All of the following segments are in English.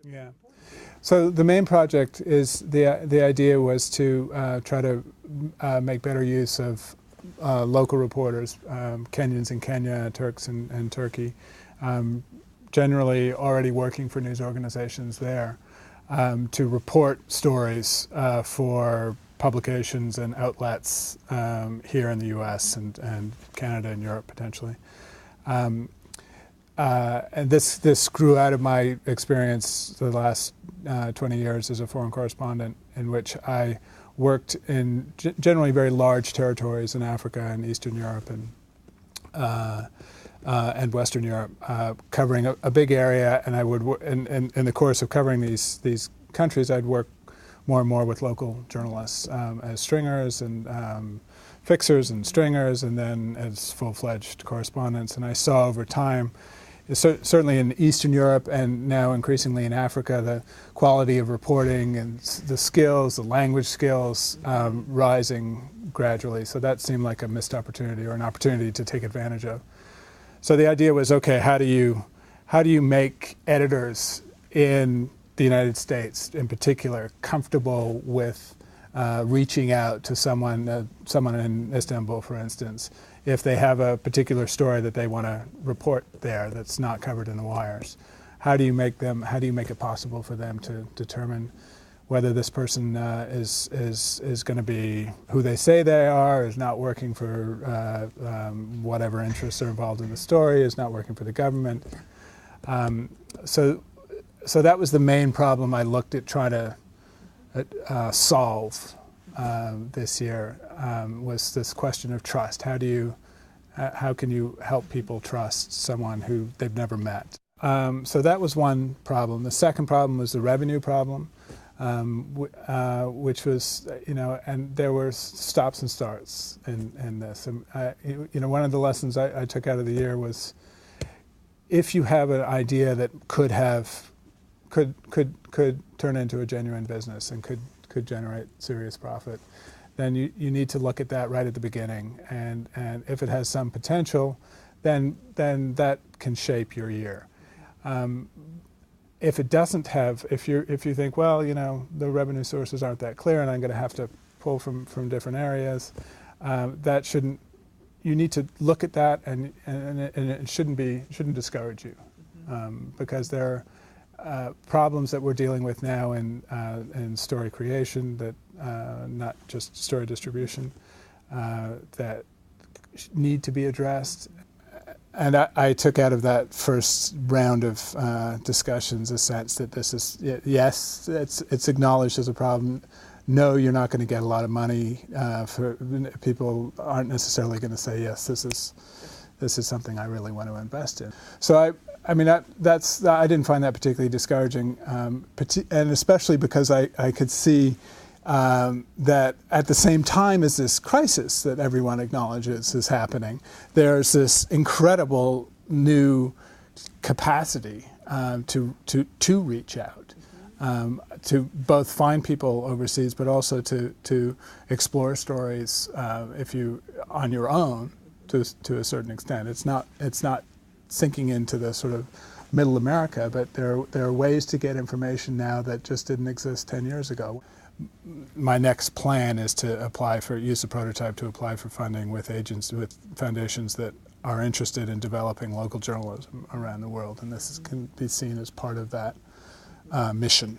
Yeah. So the main project is the idea was to try to make better use of local reporters, Kenyans in Kenya, Turks in Turkey, generally already working for news organizations there, to report stories for publications and outlets here in the U.S. and Canada and Europe potentially. And this grew out of my experience the last 20 years as a foreign correspondent, in which I worked in generally very large territories in Africa and Eastern Europe and Western Europe, covering a big area. And I would, in the course of covering these countries, I'd work more and more with local journalists as stringers and fixers and stringers, and then as full-fledged correspondents. And I saw over time, certainly in Eastern Europe and now increasingly in Africa, the quality of reporting and the skills, the language skills, rising gradually. So that seemed like a missed opportunity, or an opportunity to take advantage of. So the idea was, okay, how do you make editors in the United States, in particular, comfortable with reaching out to someone in Istanbul, for instance, if they have a particular story that they want to report there that's not covered in the wires? How do you make it possible for them to determine whether this person is going to be who they say they are, is not working for whatever interests are involved in the story, is not working for the government? So that was the main problem I looked at trying to solve this year, was this question of trust. How can you help people trust someone who they've never met? So that was one problem. The second problem was the revenue problem, which was, and there were stops and starts in this. And, one of the lessons I took out of the year was, if you have an idea that could turn into a genuine business and could generate serious profit, then you need to look at that right at the beginning, and if it has some potential, then that can shape your year. If it doesn't have, if you think, well, the revenue sources aren't that clear and I'm going to have to pull from different areas, that shouldn't. You need to look at that, and it shouldn't discourage you, because there are problems that we're dealing with now in story creation, that not just story distribution, that need to be addressed. And I took out of that first round of discussions a sense that this is, yes, it's acknowledged as a problem. No, you're not going to get a lot of money. People aren't necessarily going to say, yes, this is something I really want to invest in. So I didn't find that particularly discouraging, and especially because I could see that at the same time as this crisis that everyone acknowledges is happening, there's this incredible new capacity to reach out, to both find people overseas, but also to explore stories if you on your own to a certain extent. It's not sinking into the sort of middle America, but there are ways to get information now that just didn't exist 10 years ago. My next plan is to use the prototype to apply for funding with foundations that are interested in developing local journalism around the world, and this can be seen as part of that mission.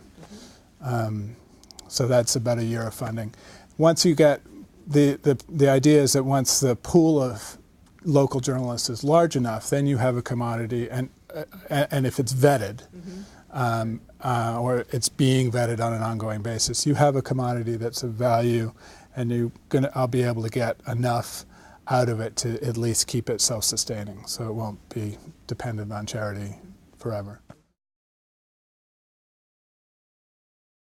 So that's about a year of funding. Once you get the idea is that once the pool of local journalists is large enough, then you have a commodity, and if it's vetted, or it's being vetted on an ongoing basis, you have a commodity that's of value, and I'll be able to get enough out of it to at least keep it self-sustaining, so it won't be dependent on charity forever.